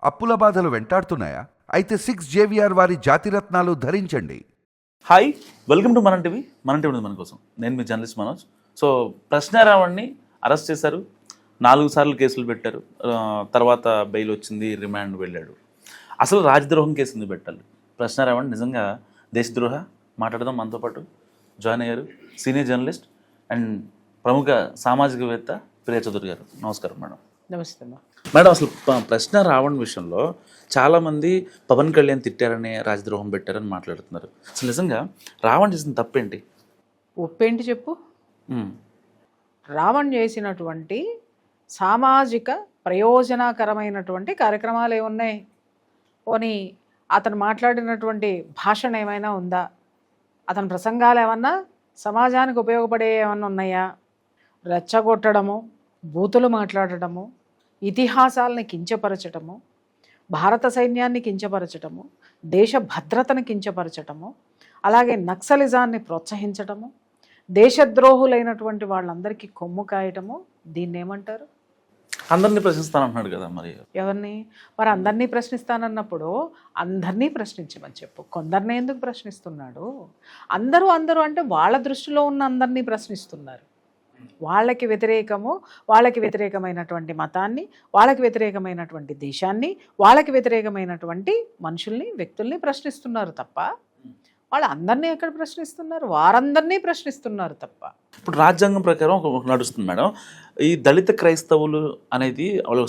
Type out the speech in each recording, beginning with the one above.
అప్పుల బాధలు వెంటాడుతున్నాయా? అయితే 6 JVR వారి జాతిరత్నాలు ధరించండి. హాయ్, వెల్కమ్ టు మన టీవీ. మన టీవీ మన కోసం నేను మీ జర్నలిస్ట్ మనోజ్. సో ప్రశ్నారావణ్ని అరెస్ట్ చేశారు, 4 సార్లు కేసులు పెట్టారు, తర్వాత బెయిల్ వచ్చింది, రిమాండ్ వెళ్ళాడు. అసలు రాజద్రోహం కేసు ఎందుకు పెట్టాలి? ప్రశ్నారావణ్ నిజంగా దేశద్రోహ? మాట్లాడదాం. మనతో పాటు జాయిన్ అయ్యారు సీనియర్ జర్నలిస్ట్ అండ్ ప్రముఖ సామాజికవేత్త ప్రియా చౌదరి గారు. నమస్కారం మేడం. నమస్తే మేడం, అసలు ప్రశ్నారావణ్ విషయంలో చాలామంది పవన్ కళ్యాణ్ తిట్టారని రాజద్రోహం పెట్టారని మాట్లాడుతున్నారు. అసలు నిజంగా రావణ్ చేసిన తప్పేంటి? ఉప్పేంటి చెప్పు. రావణ్ చేసినటువంటి సామాజిక ప్రయోజనకరమైనటువంటి కార్యక్రమాలు ఏమున్నాయి? పోనీ అతను మాట్లాడినటువంటి భాషణ ఏమైనా ఉందా? అతని ప్రసంగాలు ఏమన్నా సమాజానికి ఉపయోగపడే ఏమన్నా ఉన్నాయా? రెచ్చగొట్టడము, బూతులు మాట్లాడటము, ఇతిహాసాలని కించపరచటము, భారత సైన్యాన్ని కించపరచటము, దేశ భద్రతను కించపరచటము, అలాగే నక్సలిజాన్ని ప్రోత్సహించటము, దేశద్రోహులైనటువంటి వాళ్ళందరికీ కొమ్ము కాయటము, దీన్ని ఏమంటారు? అందరినీ ప్రశ్నిస్తానంటున్నాడు కదా. మరి ఎవరిని? మరి అందరినీ ప్రశ్నిస్తానన్నప్పుడు అందరినీ ప్రశ్నించమని చెప్పు. కొందరిని ఎందుకు ప్రశ్నిస్తున్నాడు? అందరూ అంటే వాళ్ళ దృష్టిలో ఉన్న అందరినీ ప్రశ్నిస్తున్నారు. వాళ్ళకి వ్యతిరేకమైనటువంటి మతాన్ని, వాళ్ళకి వ్యతిరేకమైనటువంటి దేశాన్ని, వాళ్ళకి వ్యతిరేకమైనటువంటి మనుషుల్ని, వ్యక్తుల్ని ప్రశ్నిస్తున్నారు తప్ప వాళ్ళు అందరినీ ఎక్కడ ప్రశ్నిస్తున్నారు? వారందరినీ ప్రశ్నిస్తున్నారు తప్ప. ఇప్పుడు రాజ్యాంగం ప్రకారం ఒక నడుస్తుంది మేడం. ఈ దళిత క్రైస్తవులు అనేది వాళ్ళు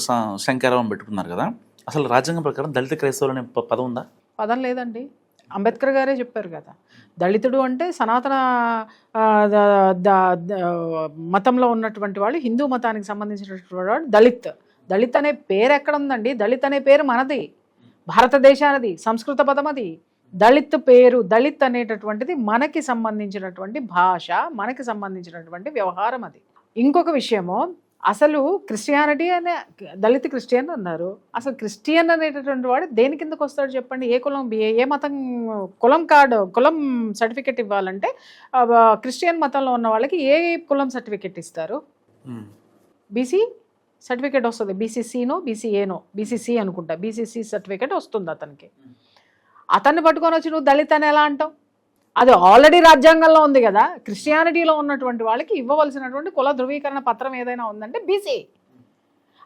శంకారావం పెట్టుకున్నారు కదా. అసలు రాజ్యాంగం ప్రకారం దళిత క్రైస్తవులు అనే పదం ఉందా? పదం లేదండి. అంబేద్కర్ గారే చెప్పారు కదా, దళితుడు అంటే సనాతన మతంలో ఉన్నటువంటి వాళ్ళు, హిందూ మతానికి సంబంధించినటువంటి వాడు దళిత్. దళిత్ అనే పేరు ఎక్కడ ఉందండి? దళిత్ అనే పేరు మనది, భారతదేశానిది, సంస్కృత పదం అది. దళిత్ పేరు, దళిత్ అనేటటువంటిది మనకి సంబంధించినటువంటి భాష, మనకి సంబంధించినటువంటి వ్యవహారం అది. ఇంకొక విషయము, అసలు క్రిస్టియానిటీ అనే దళిత్ క్రిస్టియన్ అన్నారు. అసలు క్రిస్టియన్ అనేటటువంటి వాడు దేని కిందకు వస్తాడు చెప్పండి? ఏ కులం, ఏ మతం కులం సర్టిఫికెట్ ఇవ్వాలంటే క్రిస్టియన్ మతంలో ఉన్న వాళ్ళకి ఏ కులం సర్టిఫికెట్ ఇస్తారు? బీసీ సర్టిఫికెట్ వస్తుంది. బీసీసీ అనుకుంటా, బీసీసీ సర్టిఫికెట్ వస్తుంది అతనికి. అతన్ని పట్టుకొని వచ్చి నువ్వు దళిత్ అని ఎలా అంటావు? అది ఆల్రెడీ రాజ్యాంగంలో ఉంది కదా. క్రిస్టియానిటీలో ఉన్నటువంటి వాళ్ళకి ఇవ్వవలసినటువంటి కుల ధృవీకరణ పత్రం ఏదైనా ఉందంటే బీసీ.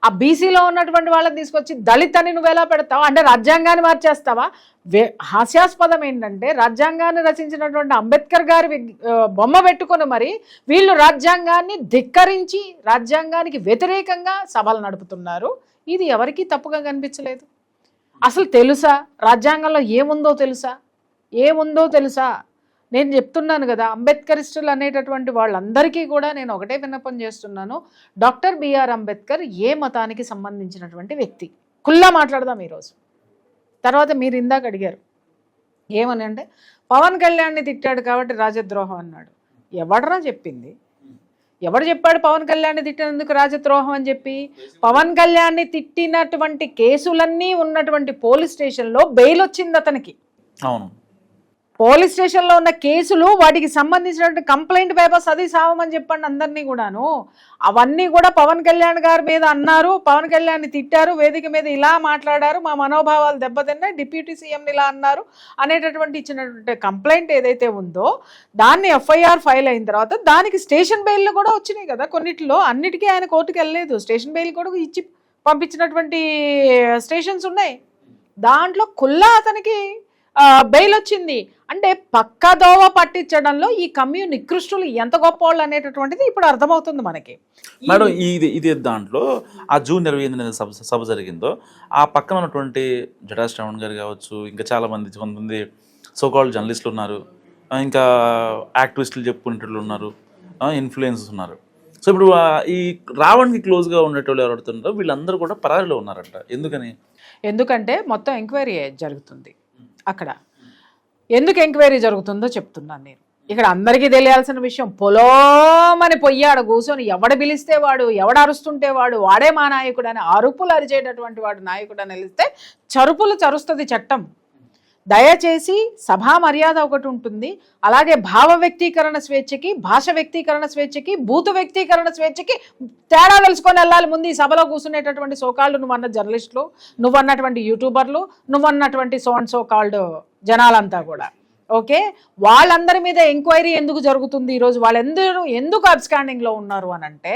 ఆ బీసీలో ఉన్నటువంటి వాళ్ళని తీసుకొచ్చి దళిత్ అని నువ్వు ఎలా పెడతావు? అంటే రాజ్యాంగాన్ని మార్చేస్తావా? హాస్యాస్పదం ఏంటంటే, రాజ్యాంగాన్ని రచించినటువంటి అంబేద్కర్ గారి బొమ్మ పెట్టుకొని మరి వీళ్ళు రాజ్యాంగాన్ని ధిక్కరించి రాజ్యాంగానికి వ్యతిరేకంగా సభలు నడుపుతున్నారు. ఇది ఎవరికీ తప్పుగా కనిపించలేదు. అసలు తెలుసా రాజ్యాంగంలో ఏముందో తెలుసా? నేను చెప్తున్నాను కదా, అంబేద్కరిస్టులు అనేటటువంటి వాళ్ళందరికీ కూడా నేను ఒకటే విన్నపం చేస్తున్నాను. డాక్టర్ బిఆర్ అంబేద్కర్ ఏ మతానికి సంబంధించినటువంటి వ్యక్తి? కుల్లా మాట్లాడదాం ఈరోజు. తర్వాత మీరు ఇందాక అడిగారు ఏమని అంటే, పవన్ కళ్యాణ్ని తిట్టాడు కాబట్టి రాజద్రోహం అన్నాడు. ఎవడరా చెప్పింది? ఎవడు చెప్పాడు పవన్ కళ్యాణ్ని తిట్టినందుకు రాజద్రోహం అని చెప్పి? పవన్ కళ్యాణ్ని తిట్టినటువంటి కేసులన్నీ ఉన్నటువంటి పోలీస్ స్టేషన్లో బెయిల్ వచ్చింది అతనికి. అవును, పోలీస్ స్టేషన్లో ఉన్న కేసులు, వాటికి సంబంధించినటువంటి కంప్లైంట్ పేపర్స్ అది సావమని చెప్పండి అందరినీ కూడాను. అవన్నీ కూడా పవన్ కళ్యాణ్ గారి మీద అన్నారు, పవన్ కళ్యాణ్ని తిట్టారు, వేదిక మీద ఇలా మాట్లాడారు, మా మనోభావాలు దెబ్బతిన్నాయి, డిప్యూటీ సీఎంని ఇలా అన్నారు అనేటటువంటి ఇచ్చినటువంటి కంప్లైంట్ ఏదైతే ఉందో దాన్ని ఎఫ్ఐఆర్ ఫైల్ అయిన తర్వాత దానికి స్టేషన్ బెయిల్లు కూడా వచ్చినాయి కదా. కొన్నిటిలో, అన్నిటికీ ఆయన కోర్టుకు వెళ్ళలేదు, స్టేషన్ బెయిల్ కూడా ఇచ్చి పంపించినటువంటి స్టేషన్స్ ఉన్నాయి. దాంట్లో కుల్లా అతనికి బెయిల్ వచ్చింది. అంటే పక్కదోవ పట్టించడంలో ఈ నికృష్టులు ఎంత గొప్పవాళ్ళు అనేటటువంటిది ఇప్పుడు అర్థమవుతుంది మనకి. మేడం, ఇది దాంట్లో ఆ జూన్ 28 సభ జరిగిందో ఆ పక్కన ఉన్నటువంటి జటా శ్రవణ్ గారు కావచ్చు, ఇంకా చాలామంది కొంతమంది సోకాల్డ్ జర్నలిస్టులు ఉన్నారు, ఇంకా యాక్టివిస్టులు చెప్పుకునేటోళ్ళు ఉన్నారు, ఇన్ఫ్లుయెన్సర్స్ ఉన్నారు. సో ఇప్పుడు ఈ రావణ్కి క్లోజ్గా ఉండేటోళ్ళు ఎవరు అడుగుతున్నారో వీళ్ళందరూ కూడా పరారీలో ఉన్నారట. ఎందుకంటే మొత్తం ఎంక్వైరీ జరుగుతుంది అక్కడ. ఎందుకు ఎంక్వైరీ జరుగుతుందో చెప్తున్నాను నేను. ఇక్కడ అందరికీ తెలియాల్సిన విషయం, పొలోమని పొయ్యాడు కూర్చొని ఎవడ పిలిస్తే వాడు, ఎవడ అరుస్తుంటే వాడే మా నాయకుడు అని అరుపులు అరిచేటటువంటి వాడు నాయకుడు అని వెళ్తే చరుపులు చరుస్తుంది చట్టం. దయచేసి సభా మర్యాద ఒకటి ఉంటుంది, అలాగే భావ వ్యక్తీకరణ స్వేచ్ఛకి, భాష వ్యక్తీకరణ స్వేచ్ఛకి, బూతు వ్యక్తీకరణ స్వేచ్ఛకి తేడా తెలుసుకొని వెళ్ళాలి. ముందు ఈ సభలో కూర్చునేటటువంటి సోకాళ్ళు నువ్వన్న జర్నలిస్టులు, నువ్వన్నటువంటి యూట్యూబర్లు, నువ్వన్నటువంటి సో అండ్ సో కాల్డ్ జనాలంతా కూడా ఓకే. వాళ్ళందరి మీద ఎంక్వైరీ ఎందుకు జరుగుతుంది ఈరోజు, వాళ్ళందరూ ఎందుకు అబ్స్కాండింగ్లో ఉన్నారు అని అంటే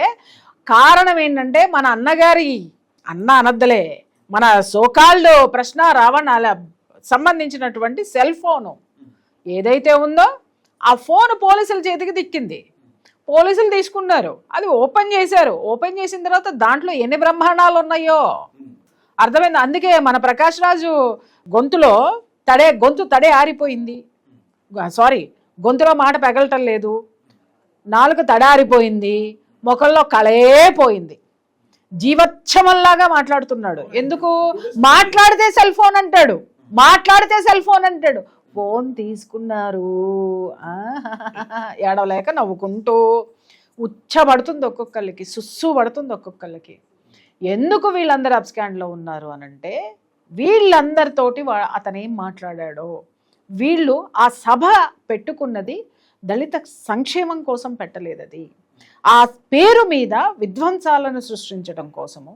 కారణం ఏంటంటే మన అన్నగారి అనద్దలే మన సోకాల్డ్ ప్రశ్న రావణ సంబంధించినటువంటి సెల్ ఫోను ఏదైతే ఉందో ఆ ఫోన్ పోలీసుల చేతికి దిక్కింది. పోలీసులు తీసుకున్నారు, అది ఓపెన్ చేశారు. ఓపెన్ చేసిన తర్వాత దాంట్లో ఎన్ని బ్రహ్మాండాలు ఉన్నాయో అర్థమైంది. అందుకే మన ప్రకాష్ రాజు గొంతు తడే ఆరిపోయింది, సారీ గొంతులో మాట పెగలటం లేదు, నాలుక తడారిపోయింది, ముఖంలో కళే పోయింది, జీవచ్ఛమంలాగా మాట్లాడుతున్నాడు. ఎందుకు మాట్లాడితే సెల్ ఫోన్ అంటాడు, ఫోన్ తీసుకున్నారు ఏడవలేక నవ్వుకుంటూ ఉచ్చబడుతుంది ఒక్కొక్కళ్ళకి, సుస్సు పడుతుంది ఒక్కొక్కళ్ళకి. ఎందుకు వీళ్ళందరూ అబ్స్కాండ్లో ఉన్నారు అనంటే వీళ్ళందరితోటి అతనేం మాట్లాడాడో, వీళ్ళు ఆ సభ పెట్టుకున్నది దళిత సంక్షేమం కోసం పెట్టలేదు, అది ఆ పేరు మీద విధ్వంసాలను సృష్టించడం కోసము,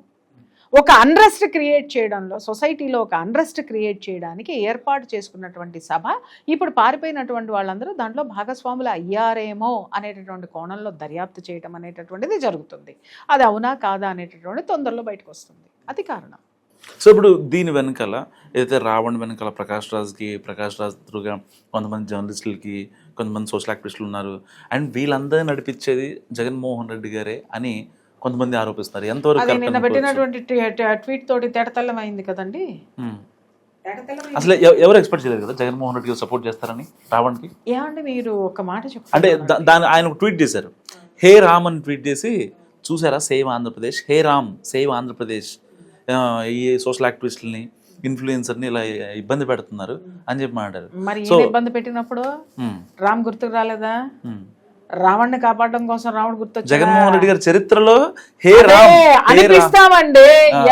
ఒక అన్రెస్ట్ క్రియేట్ చేయడంలో, సొసైటీలో ఒక అన్రెస్ట్ క్రియేట్ చేయడానికి ఏర్పాటు చేసుకున్నటువంటి సభ ఇప్పుడు పారిపోయినటువంటి వాళ్ళందరూ దాంట్లో భాగస్వాములు అయ్యారేమో అనేటటువంటి కోణంలో దర్యాప్తు చేయడం అనేటటువంటిది జరుగుతుంది. అది అవునా కాదా అనేటటువంటి తొందరలో బయటకు వస్తుంది, అది కారణం. సో ఇప్పుడు దీని వెనకాల ఏదైతే రావణ్ వెనకాల ప్రకాష్ రాజ్ త్రూగా కొంతమంది జర్నలిస్టులకి, కొంతమంది సోషల్ యాక్టివిస్టులు ఉన్నారు, అండ్ వీళ్ళందరినీ నడిపించేది జగన్మోహన్ రెడ్డి గారే అని కొంతమంది ఆరోపిస్తారు. ఎంతవరకు నిన్న పెట్టినటువంటి ట్వీట్ తోటి తేటతెల్లమైంది కదండి. అసలు ఎవరు ఎక్స్పెక్ట్ చేయలేదు కదా జగన్మోహన్ రెడ్డి గారు సపోర్ట్ చేస్తారని రావణ్కి. ఏమండి మీరు ఒక మాట చెప్పండి, అంటే దాని ఆయన ట్వీట్ చేశారు, హే రామ్ అని ట్వీట్ చేసి, చూసారా సేవ్ ఆంధ్రప్రదేశ్, హే రామ్ సేవ్ ఆంధ్రప్రదేశ్, ఈ సోషల్ యాక్టివిస్టులని ఇన్ఫ్లుయెన్సర్ని ఇలా ఇబ్బంది పెడుతున్నారు అని చెప్పి మాట్లాడారు. మరి ఇబ్బంది పెట్టినప్పుడు రామ్ గుర్తుకు రాలేదా? రావణ్ణి కాపాడడం కోసం రాముడు గుర్తొచ్చాడు. జగన్మోహన్ రెడ్డి గారి చరిత్రలో హే రామ్ అనిపిస్తామండి,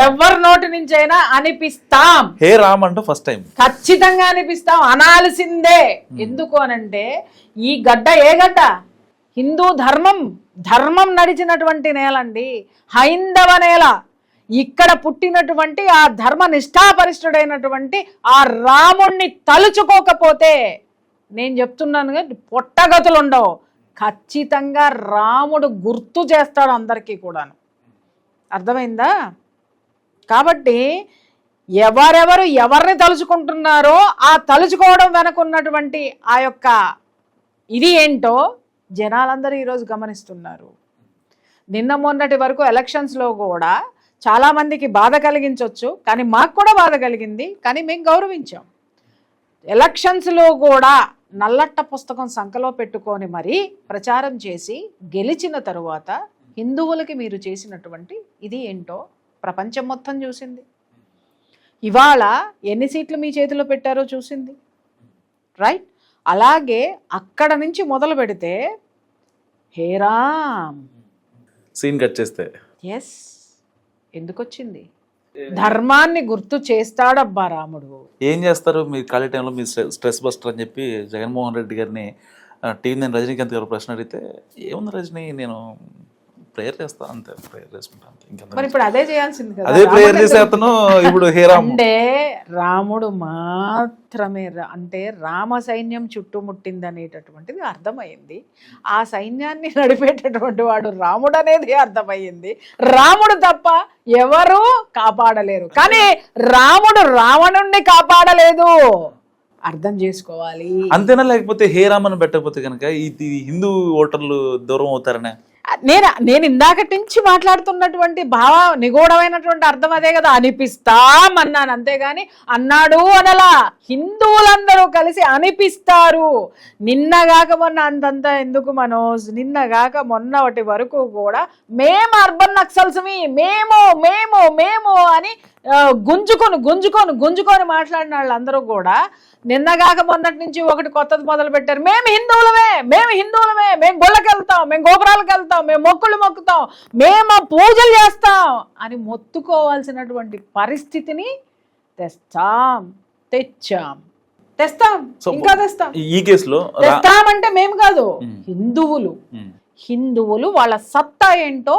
ఎవరి నోటి నుంచి అయినా అనిపిస్తాం. హే రామ్ అంటూ ఫస్ట్ టైం ఖచ్చితంగా అనిపిస్తాం, అనాల్సిందే. ఎందుకు అనంటే ఈ గడ్డ ఏ గడ్డ? హిందూ ధర్మం నడిచినటువంటి నేల అండి, హైందవ నేల. ఇక్కడ పుట్టినటువంటి ఆ ధర్మ నిష్ఠాపరిష్ఠుడైనటువంటి ఆ రాముణ్ణి తలుచుకోకపోతే నేను చెప్తున్నాను పొట్టగతులు ఉండవు. ఖచ్చితంగా రాముడు గుర్తు చేస్తాడు అందరికీ కూడాను, అర్థమైందా? కాబట్టి ఎవరెవరు ఎవరిని తలుచుకుంటున్నారో ఆ తలుచుకోవడం వెనకున్నటువంటి ఆ యొక్క ఇది ఏంటో జనాలందరూ ఈరోజు గమనిస్తున్నారు. నిన్న మొన్నటి వరకు ఎలక్షన్స్లో కూడా చాలామందికి బాధ కలిగించవచ్చు, కానీ మాకు కూడా బాధ కలిగింది, కానీ మేము గౌరవించాం. ఎలక్షన్స్లో కూడా నల్లట్ట పుస్తకం సంకలో పెట్టుకొని మరీ ప్రచారం చేసి గెలిచిన తరువాత హిందువులకి మీరు చేసినటువంటి ఇది ఏంటో ప్రపంచం మొత్తం చూసింది. ఇవాళ ఎన్ని సీట్లు మీ చేతిలో పెట్టారో చూసింది, రైట్? అలాగే అక్కడ నుంచి మొదలు పెడితే హే రామ్ సీన్ కట్ చేస్తే ఎస్ ఎందుకు వచ్చింది? ధర్మాన్ని గుర్తు చేస్తాడబ్బా రాముడు. ఏం చేస్తారు మీరు ఖాళీ టైంలో? మీ స్ట్రెస్ బస్టర్ అని చెప్పి జగన్మోహన్ రెడ్డి గారిని టీవీ నేను రజనీకాంత్ గారు ప్రశ్న అడిగితే, ఏముంది రజనీ, నేను ప్రేయర్ చేస్తా అంతే, ప్రేయర్ చేసుకుంటాను. మరి ఇప్పుడు అదే చేయాల్సింది కదా, అదే ప్రేయర్ చేసే అతను ఇప్పుడు హే రామ్ అంటే రాముడు మాత్రమే, అంటే రామ సైన్యం చుట్టుముట్టింది అనేటటువంటిది అర్థమైంది. ఆ సైన్యాన్ని నడిపేటటువంటి వాడు రాముడు అనేది అర్థమయ్యింది. రాముడు తప్ప ఎవరు కాపాడలేరు, కానీ రాముడు రావణుణ్ణి కాపాడలేదు, అర్థం చేసుకోవాలి. అంతేనా? లేకపోతే హే రామ్ అని పెట్టకపోతే కనుక ఇది హిందూ ఓటర్లు దూరం అవుతారనే నేను ఇందాకటి నుంచి మాట్లాడుతున్నటువంటి నిగూఢమైనటువంటి అర్థం అదే కదా, అనిపిస్తామన్నాను, అంతేగాని అన్నాడు అనలా. హిందువులందరూ కలిసి అనిపిస్తారు. నిన్నగాక మొన్న అంతంతా ఎందుకు మనోజ్, నిన్నగాక మొన్నటి వరకు కూడా మేము అర్బన్ నక్సల్స్మి, మేము మేము మేము అని గుంజుకొని మాట్లాడిన వాళ్ళందరూ కూడా నిన్నగాక మొన్నటి నుంచి ఒకటి కొత్తది మొదలు పెట్టారు. మేము హిందువులమే, మేము గుళ్ళకి వెళ్తాం, మేము గోపురాలకు వెళ్తాం, మేము మొక్కులు మొక్కుతాం, మేము పూజలు చేస్తాం అని మొత్తుకోవాల్సినటువంటి పరిస్థితిని తెచ్చాం. తెస్తాం, So, ఇంకా తెస్తాం. ఈ కేసులో తెస్తామంటే మేము కాదు, హిందువులు వాళ్ళ సత్తా ఏంటో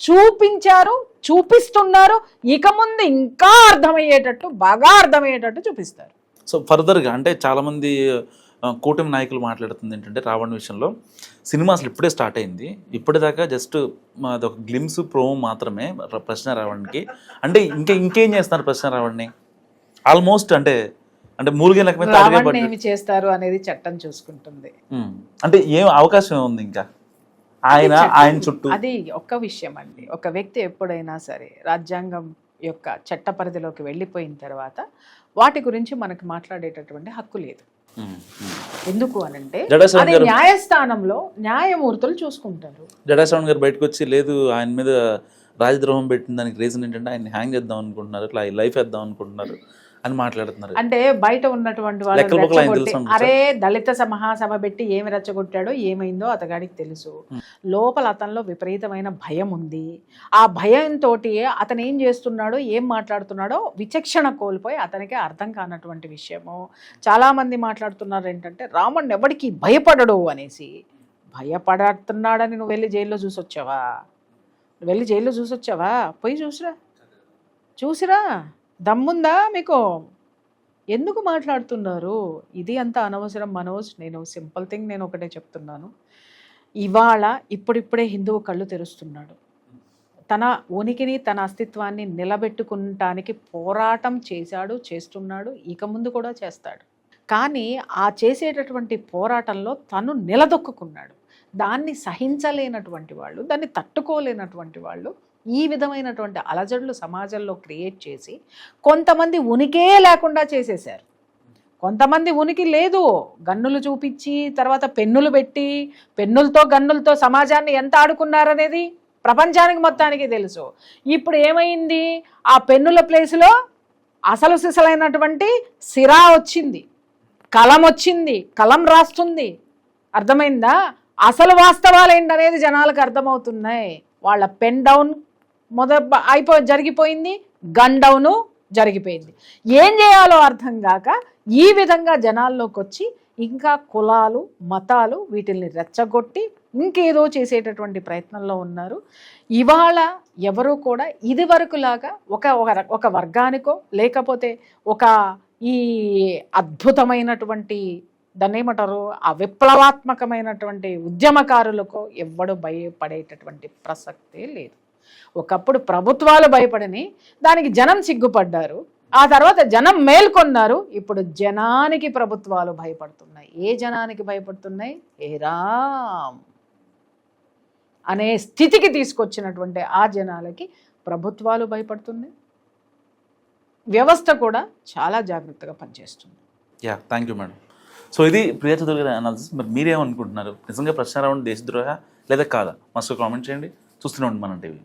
చూపించారు, చూపిస్తున్నారు. ఇక ముందు ఇంకా అర్థమయ్యేటట్టు, బాగా అర్థమయ్యేటట్టు చూపిస్తారు. సో ఫర్దర్గా అంటే చాలామంది కూటమి నాయకులు మాట్లాడుతుంది ఏంటంటే రావణ్ విషయంలో సినిమా అసలు ఇప్పుడే స్టార్ట్ అయింది, ఇప్పటిదాకా జస్ట్ అదొక గ్లిమ్స్ ప్రోమో మాత్రమే ప్రశ్న రావణ్కి. అంటే ఇంకేం చేస్తున్నారు ప్రశ్న రావణ్ని? ఆల్మోస్ట్ అంటే మూలిగే రావణ్ ఏమి చేస్తారు అనేది చట్టం చూసుకుంటుంది. అంటే ఏం అవకాశం ఉంది ఇంకా ఆయన చుట్టూ? అది ఒక్క విషయం అండి. ఒక వ్యక్తి ఎప్పుడైనా సరే రాజ్యాంగం యొక్క చట్ట పరిధిలోకి వెళ్ళిపోయిన తర్వాత వాటి గురించి మనకు మాట్లాడేటటువంటి హక్కు లేదు. ఎందుకు అనంటే అది న్యాయస్థానంలో న్యాయమూర్తులు చూసుకుంటారు. జడాశ్రవణ్ గారు బయటకు వచ్చి లేదు ఆయన మీద రాజద్రోహం పెట్టిన దానికి రీజన్ ఏంటంటే ఆయన హ్యాంగ్ చేద్దాం అనుకుంటున్నారు, ఇట్లా లైఫ్ వేద్దాం అనుకుంటున్నారు అని మాట్లాడుతున్నారు. అంటే బయట ఉన్నటువంటి వాళ్ళు అరే దళిత మహాసభ పెట్టి ఏమి రెచ్చగొట్టాడో ఏమైందో అతగాడికి తెలుసు. లోపల అతనిలో విపరీతమైన భయం ఉంది. ఆ భయంతో అతను ఏం చేస్తున్నాడో ఏం మాట్లాడుతున్నాడో విచక్షణ కోల్పోయి అతనికి అర్థం కానటువంటి విషయము. చాలామంది మాట్లాడుతున్నారు ఏంటంటే రావణ్ ఎవడికి భయపడడు అనేసి. భయపడుతున్నాడని నువ్వు వెళ్ళి జైల్లో చూసొచ్చావా? పోయి చూసిరా దమ్ముందా మీకు? ఎందుకు మాట్లాడుతున్నారు? ఇది అంత అనవసరం మనోజ్. నేను సింపుల్ థింగ్ నేను ఒకటే చెప్తున్నాను. ఇవాళ ఇప్పుడిప్పుడే హిందువు కళ్ళు తెరుస్తున్నాడు. తన ఉనికిని తన అస్తిత్వాన్ని నిలబెట్టుకుంటానికి పోరాటం చేస్తున్నాడు, ఇక ముందు కూడా చేస్తాడు. కానీ ఆ చేసేటటువంటి పోరాటంలో తను నిలదొక్కున్నాడు. దాన్ని సహించలేనటువంటి వాళ్ళు, దాన్ని తట్టుకోలేనటువంటి వాళ్ళు ఈ విధమైనటువంటి అలజడులు సమాజంలో క్రియేట్ చేసి కొంతమంది ఉనికే లేకుండా చేసేశారు. కొంతమంది ఉనికి లేదు, గన్నులు చూపించి తర్వాత పెన్నులు పెట్టి గన్నులతో సమాజాన్ని ఎంత ఆడుకున్నారనేది ప్రపంచానికి మొత్తానికి తెలుసు. ఇప్పుడు ఏమైంది? ఆ పెన్నుల ప్లేస్లో అసలు సిసలైనటువంటి సిరా వచ్చింది, కలం వచ్చింది, కలం రాస్తుంది. అర్థమైందా? అసలు వాస్తవాలు ఏంటనేది జనాలకు అర్థమవుతున్నాయి. వాళ్ళ పెన్ డౌన్ జరిగిపోయింది, గన్ డౌను జరిగిపోయింది. ఏం చేయాలో అర్థం కాక ఈ విధంగా జనాల్లోకి వచ్చి ఇంకా కులాలు మతాలు వీటిల్ని రెచ్చగొట్టి ఇంకేదో చేసేటటువంటి ప్రయత్నంలో ఉన్నారు. ఇవాళ ఎవరు కూడా ఇది వరకులాగా ఒక వర్గానికో లేకపోతే ఒక ఈ అద్భుతమైనటువంటి దాన్ని ఏమంటారు ఆ విప్లవాత్మకమైనటువంటి ఉద్యమకారులకో ఎవ్వడు భయపడేటటువంటి ప్రసక్తే లేదు. ఒకప్పుడు ప్రభుత్వాలు భయపడని దానికి జనం సిగ్గుపడ్డారు, ఆ తర్వాత జనం మేల్కొన్నారు. ఇప్పుడు జనానికి ప్రభుత్వాలు భయపడుతున్నాయి. ఏ జనానికి భయపడుతున్నాయి? ఏ రామ్ అనే స్థితికి తీసుకొచ్చినటువంటి ఆ జనాలకి ప్రభుత్వాలు భయపడుతున్నాయి. వ్యవస్థ కూడా చాలా జాగ్రత్తగా పనిచేస్తుంది. Thank you madam. సో ఇది ప్రియా చౌదరి గారి అనాలిసిస్. మరి మీరేమనుకుంటున్నారు? నిజంగా ప్రశ్న రావణ్ దేశద్రోహ లేదా కాదా? మస్తు కామెంట్ చేయండి. చూస్తూనే ఉండి మన టీవీ.